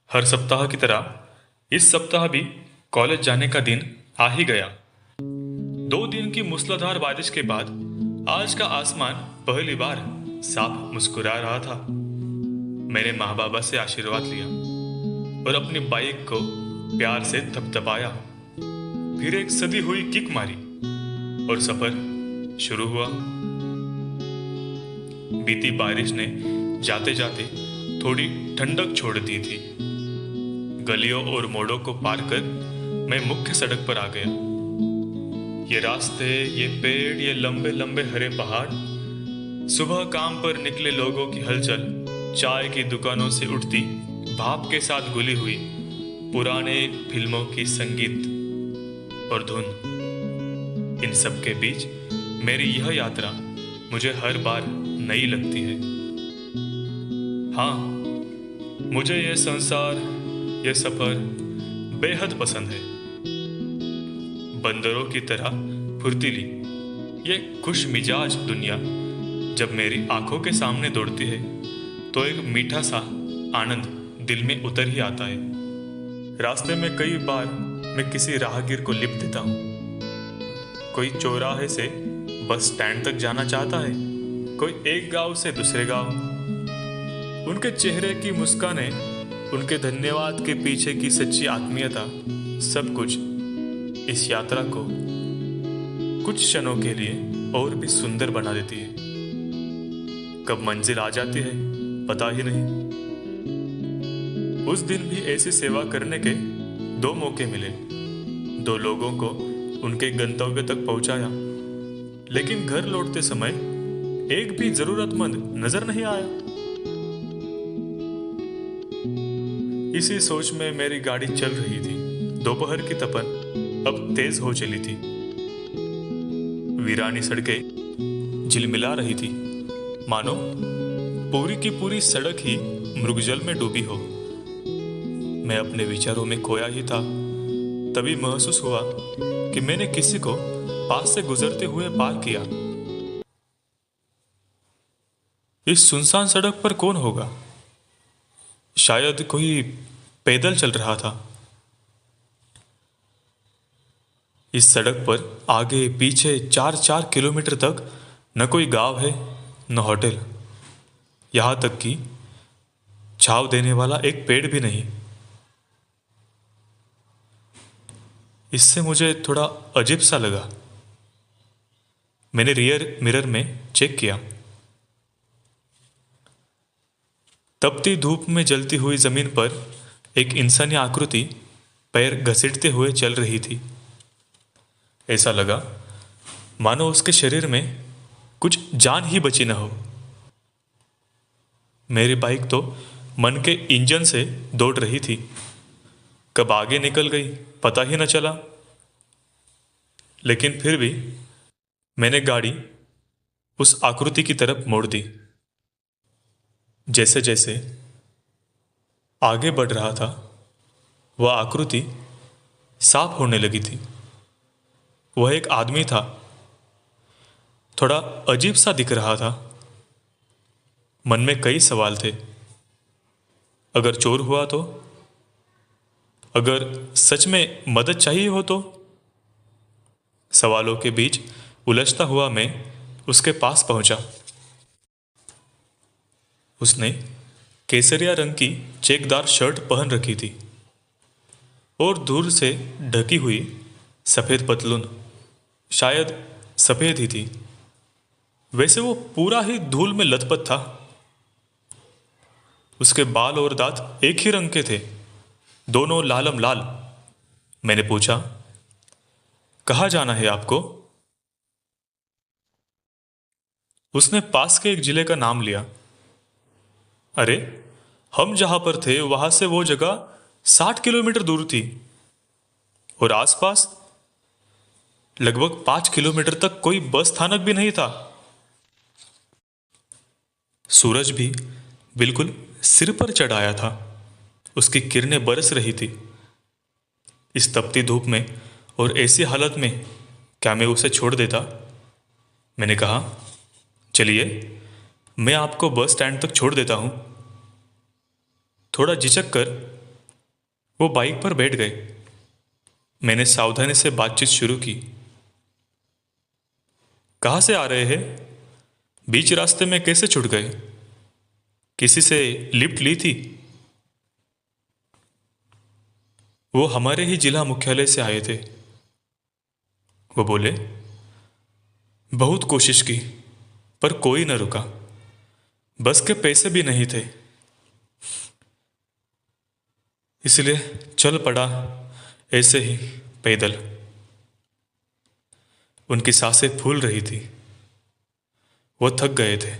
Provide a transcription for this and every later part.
हर सप्ताह की तरह इस सप्ताह भी कॉलेज जाने का दिन आ ही गया। 2 दिन की मूसलाधार बारिश के बाद आज का आसमान पहली बार साफ मुस्कुरा रहा था। मैंने माँ बाबा से आशीर्वाद लिया और अपनी बाइक को प्यार से थपथपाया। फिर एक सदी हुई किक मारी और सफर शुरू हुआ। बीती बारिश ने जाते जाते थोड़ी ठंडक छोड़ दी थी। गलियों और मोड़ों को पार कर मैं मुख्य सड़क पर आ गया। ये रास्ते, ये पेड़, ये लंबे लंबे हरे पहाड़, सुबह काम पर निकले लोगों की हलचल, चाय की दुकानों से उठती भाप के साथ घुली हुई पुराने फिल्मों की संगीत और धुन, इन सब के बीच मेरी यह यात्रा मुझे हर बार नई लगती है। हाँ, मुझे यह संसार, यह सफर बेहद पसंद है। बंदरों की तरह फुर्तीली ये खुश मिजाज दुनिया जब मेरी आंखों के सामने दौड़ती है तो एक मीठा सा आनंद दिल में उतर ही आता है। रास्ते में कई बार मैं किसी राहगीर को लिफ्ट देता हूँ। कोई चौराहे से बस स्टैंड तक जाना चाहता है, कोई एक गांव से दूसरे गांव। उनके चेहरे की मुस्कानें, उनके धन्यवाद के पीछे की सच्ची आत्मीयता, सब कुछ इस यात्रा को कुछ क्षणों के लिए और भी सुंदर बना देती है। कब मंजिल आ जाती है पता ही नहीं। उस दिन भी ऐसी सेवा करने के 2 मौके मिले। 2 लोगों को उनके गंतव्य तक पहुंचाया, लेकिन घर लौटते समय एक भी जरूरतमंद नजर नहीं आया। इसी सोच में मेरी गाड़ी चल रही थी। दोपहर की तपन अब तेज हो चली थी। वीरानी सड़कें झिलमिला रही थी, मानो पूरी की पूरी सड़क ही मृगजल में डूबी हो। मैं अपने विचारों में खोया ही था। तभी महसूस हुआ कि मैंने किसी को पास से गुजरते हुए पार किया। इस सुनसान सड़क पर कौन होगा? शायद कोई पैदल चल रहा था। इस सड़क पर आगे पीछे 4-4 किलोमीटर तक न कोई गांव है, न होटल, यहां तक कि छांव देने वाला एक पेड़ भी नहीं। इससे मुझे थोड़ा अजीब सा लगा। मैंने रियर मिरर में चेक किया। तपती धूप में जलती हुई जमीन पर एक इंसानी आकृति पैर घसीटते हुए चल रही थी। ऐसा लगा मानो उसके शरीर में कुछ जान ही बची न हो। मेरी बाइक तो मन के इंजन से दौड़ रही थी। कब आगे निकल गई पता ही न चला। लेकिन फिर भी मैंने गाड़ी उस आकृति की तरफ मोड़ दी। जैसे जैसे आगे बढ़ रहा था, वह आकृति साफ होने लगी थी। वह एक आदमी था। थोड़ा अजीब सा दिख रहा था। मन में कई सवाल थे। अगर चोर हुआ तो? अगर सच में मदद चाहिए हो तो? सवालों के बीच उलझता हुआ मैं उसके पास पहुंचा। उसने केसरिया रंग की चेकदार शर्ट पहन रखी थी और दूर से ढकी हुई सफेद पतलून, शायद सफेद ही थी। वैसे वो पूरा ही धूल में लथपथ था। उसके बाल और दांत एक ही रंग के थे, दोनों लालम लाल। मैंने पूछा, कहाँ जाना है आपको? उसने पास के एक जिले का नाम लिया। अरे, हम जहां पर थे वहां से वो जगह 60 किलोमीटर दूर थी और आसपास लगभग 5 किलोमीटर तक कोई बस स्थानक भी नहीं था। सूरज भी बिल्कुल सिर पर चढ़ आया था। उसकी किरणें बरस रही थी। इस तपती धूप में और ऐसी हालत में क्या मैं उसे छोड़ देता? मैंने कहा, चलिए मैं आपको बस स्टैंड तक छोड़ देता हूं। थोड़ा झिझक कर वो बाइक पर बैठ गए। मैंने सावधानी से बातचीत शुरू की। कहाँ से आ रहे हैं? बीच रास्ते में कैसे छूट गए? किसी से लिफ्ट ली थी? वो हमारे ही जिला मुख्यालय से आए थे। वो बोले, बहुत कोशिश की पर कोई न रुका। बस के पैसे भी नहीं थे, इसलिए चल पड़ा ऐसे ही पैदल। उनकी सांसें फूल रही थी। वो थक गए थे।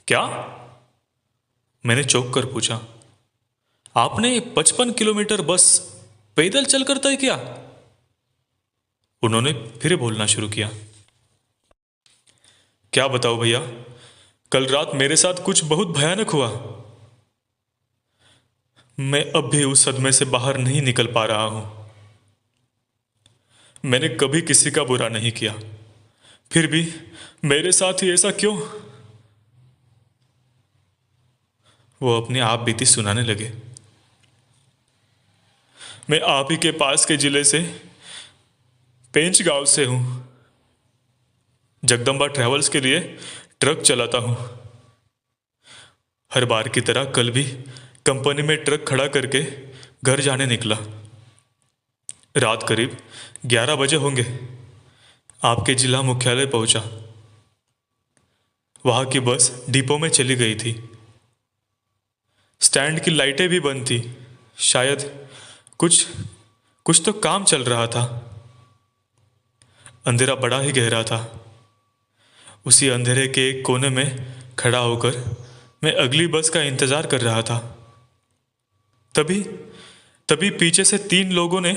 क्या? मैंने चौंक कर पूछा। आपने 55 किलोमीटर बस पैदल चलकर तय किया? उन्होंने फिर बोलना शुरू किया। क्या बताओ भैया, कल रात मेरे साथ कुछ बहुत भयानक हुआ। मैं अब भी उस सदमे से बाहर नहीं निकल पा रहा हूं। मैंने कभी किसी का बुरा नहीं किया, फिर भी मेरे साथ ही ऐसा क्यों? वो अपनी आप बीती सुनाने लगे। मैं आप ही के पास के जिले से पेंच गांव से हूं। जगदम्बा ट्रैवल्स के लिए ट्रक चलाता हूं। हर बार की तरह कल भी कंपनी में ट्रक खड़ा करके घर जाने निकला। रात करीब 11 बजे होंगे। आपके जिला मुख्यालय पहुंचा। वहां की बस डिपो में चली गई थी। स्टैंड की लाइटें भी बंद थी। शायद कुछ कुछ तो काम चल रहा था। अंधेरा बड़ा ही गहरा था। उसी अंधेरे के एक कोने में खड़ा होकर मैं अगली बस का इंतजार कर रहा था। तभी तभी पीछे से 3 लोगों ने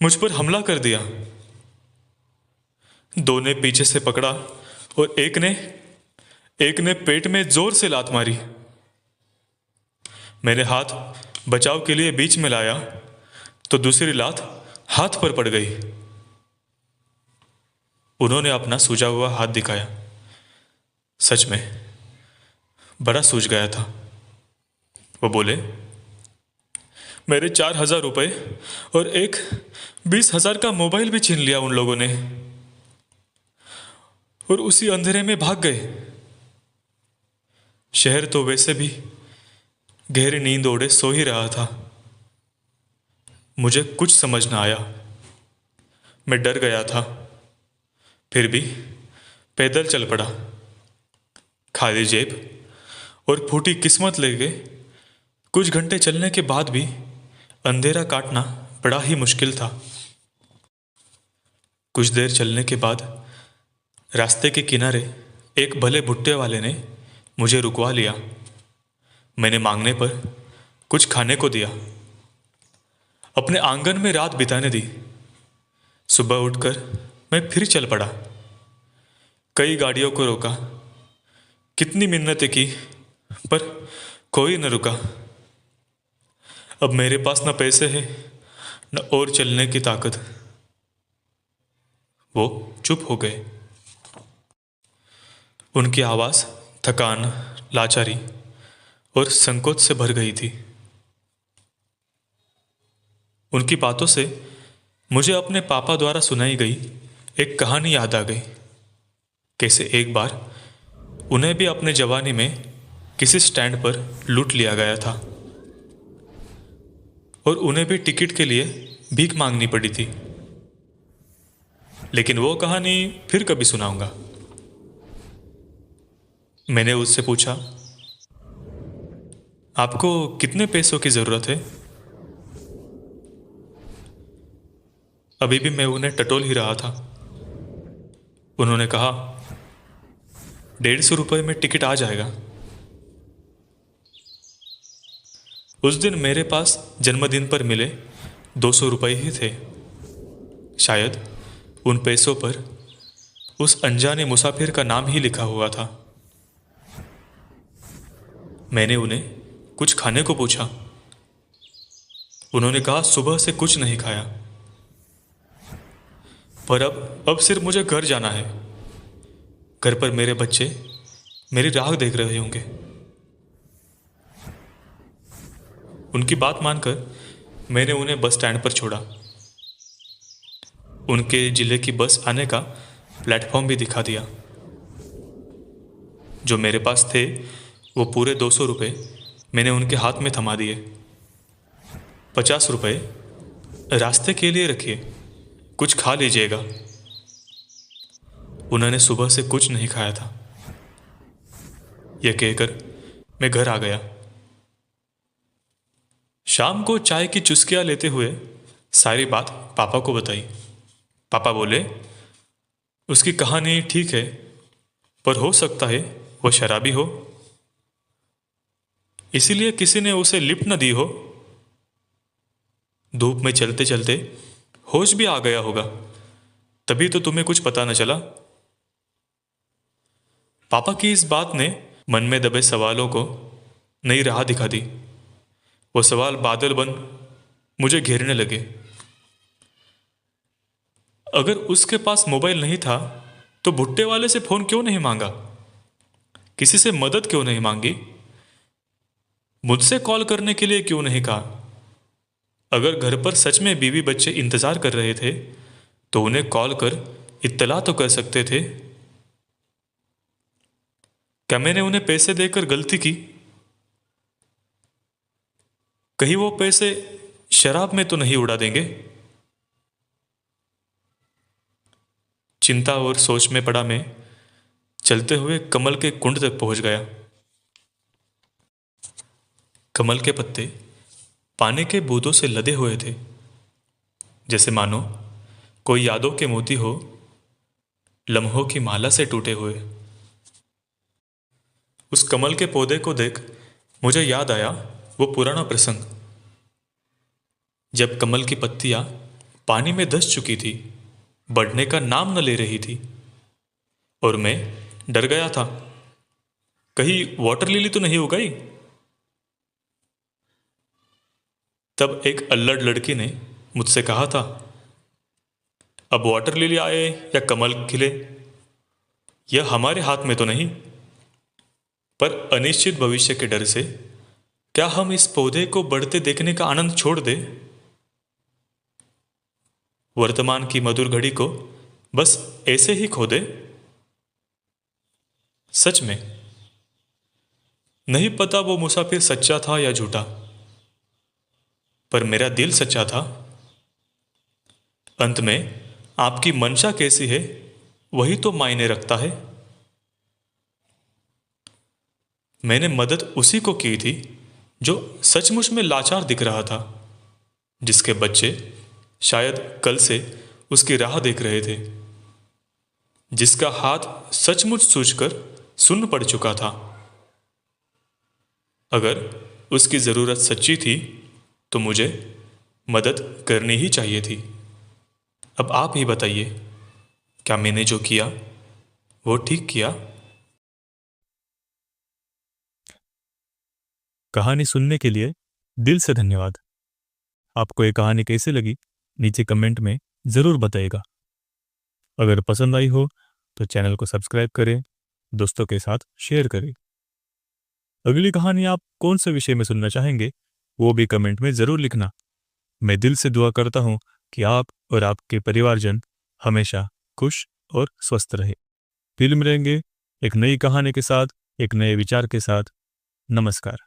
मुझ पर हमला कर दिया। 2 ने पीछे से पकड़ा और एक ने पेट में जोर से लात मारी। मैंने हाथ बचाव के लिए बीच में लाया तो दूसरी लात हाथ पर पड़ गई। उन्होंने अपना सूजा हुआ हाथ दिखाया। सच में बड़ा सूज गया था। वो बोले, मेरे 4,000 रुपए और एक 20,000 का मोबाइल भी छीन लिया उन लोगों ने और उसी अंधेरे में भाग गए। शहर तो वैसे भी गहरी नींद ओढ़े सो ही रहा था। मुझे कुछ समझ ना आया। मैं डर गया था, फिर भी पैदल चल पड़ा। खाली जेब और फूटी किस्मत लेके कुछ घंटे चलने के बाद भी अंधेरा काटना बड़ा ही मुश्किल था। कुछ देर चलने के बाद रास्ते के किनारे एक भले भुट्टे वाले ने मुझे रुकवा लिया। मैंने मांगने पर कुछ खाने को दिया। अपने आंगन में रात बिताने दी। सुबह उठकर मैं फिर चल पड़ा। कई गाड़ियों को रोका, कितनी मिन्नतें की, पर कोई न रुका। अब मेरे पास न पैसे हैं न और चलने की ताकत। वो चुप हो गए। उनकी आवाज़ थकान, लाचारी और संकोच से भर गई थी। उनकी बातों से मुझे अपने पापा द्वारा सुनाई गई एक कहानी याद आ गई। कैसे एक बार उन्हें भी अपने जवानी में किसी स्टैंड पर लूट लिया गया था और उन्हें भी टिकट के लिए भीख मांगनी पड़ी थी। लेकिन वो कहानी फिर कभी सुनाऊंगा। मैंने उससे पूछा, आपको कितने पैसों की जरूरत है? अभी भी मैं उन्हें टटोल ही रहा था। उन्होंने कहा, 150 रुपये में टिकट आ जाएगा। उस दिन मेरे पास जन्मदिन पर मिले 200 रुपये ही थे। शायद उन पैसों पर उस अनजाने मुसाफिर का नाम ही लिखा हुआ था। मैंने उन्हें कुछ खाने को पूछा। उन्होंने कहा, सुबह से कुछ नहीं खाया, पर अब सिर्फ मुझे घर जाना है। घर पर मेरे बच्चे मेरी राह देख रहे होंगे। उनकी बात मानकर मैंने उन्हें बस स्टैंड पर छोड़ा। उनके जिले की बस आने का प्लेटफॉर्म भी दिखा दिया। जो मेरे पास थे वो पूरे 200 रुपये मैंने उनके हाथ में थमा दिए। 50 रुपये रास्ते के लिए रखिए, कुछ खा लीजिएगा। उन्होंने सुबह से कुछ नहीं खाया था। यह कहकर मैं घर आ गया। शाम को चाय की चुस्कियां लेते हुए सारी बात पापा को बताई। पापा बोले, उसकी कहानी ठीक है, पर हो सकता है वो शराबी हो, इसीलिए किसी ने उसे लिफ्ट न दी हो। धूप में चलते चलते होश भी आ गया होगा, तभी तो तुम्हें कुछ पता न चला। पापा की इस बात ने मन में दबे सवालों को नई राह दिखा दी। वो सवाल बादल बन मुझे घेरने लगे। अगर उसके पास मोबाइल नहीं था तो भुट्टे वाले से फोन क्यों नहीं मांगा? किसी से मदद क्यों नहीं मांगी? मुझसे कॉल करने के लिए क्यों नहीं कहा? अगर घर पर सच में बीवी बच्चे इंतजार कर रहे थे तो उन्हें कॉल कर इत्तला तो कर सकते थे। क्या मैंने उन्हें पैसे देकर गलती की? कहीं वो पैसे शराब में तो नहीं उड़ा देंगे? चिंता और सोच में पड़ा मैं चलते हुए कमल के कुंड तक पहुंच गया। कमल के पत्ते पानी के बूंदों से लदे हुए थे, जैसे मानो कोई यादों के मोती हो, लम्हों की माला से टूटे हुए। उस कमल के पौधे को देख मुझे याद आया वो पुराना प्रसंग, जब कमल की पत्तियां पानी में धंस चुकी थी, बढ़ने का नाम न ले रही थी, और मैं डर गया था कहीं वाटर लिली तो नहीं हो गई। तब एक अल्लड़ लड़की ने मुझसे कहा था, अब वाटर लिली आए या कमल खिले यह हमारे हाथ में तो नहीं, पर अनिश्चित भविष्य के डर से क्या हम इस पौधे को बढ़ते देखने का आनंद छोड़ दें? वर्तमान की मधुर घड़ी को बस ऐसे ही खो दे? सच में नहीं पता वो मुसाफिर सच्चा था या झूठा, पर मेरा दिल सच्चा था। अंत में आपकी मंशा कैसी है वही तो मायने रखता है। मैंने मदद उसी को की थी जो सचमुच में लाचार दिख रहा था, जिसके बच्चे शायद कल से उसकी राह देख रहे थे, जिसका हाथ सचमुच सूझकर सुन्न पड़ चुका था। अगर उसकी जरूरत सच्ची थी तो मुझे मदद करनी ही चाहिए थी। अब आप ही बताइए, क्या मैंने जो किया वो ठीक किया? कहानी सुनने के लिए दिल से धन्यवाद। आपको ये कहानी कैसी लगी नीचे कमेंट में ज़रूर बताइएगा। अगर पसंद आई हो तो चैनल को सब्सक्राइब करें, दोस्तों के साथ शेयर करें। अगली कहानी आप कौन से विषय में सुनना चाहेंगे वो भी कमेंट में ज़रूर लिखना। मैं दिल से दुआ करता हूँ कि आप और आपके परिवारजन हमेशा खुश और स्वस्थ रहे। फिर मिलेंगे एक नई कहानी के साथ, एक नए विचार के साथ। नमस्कार।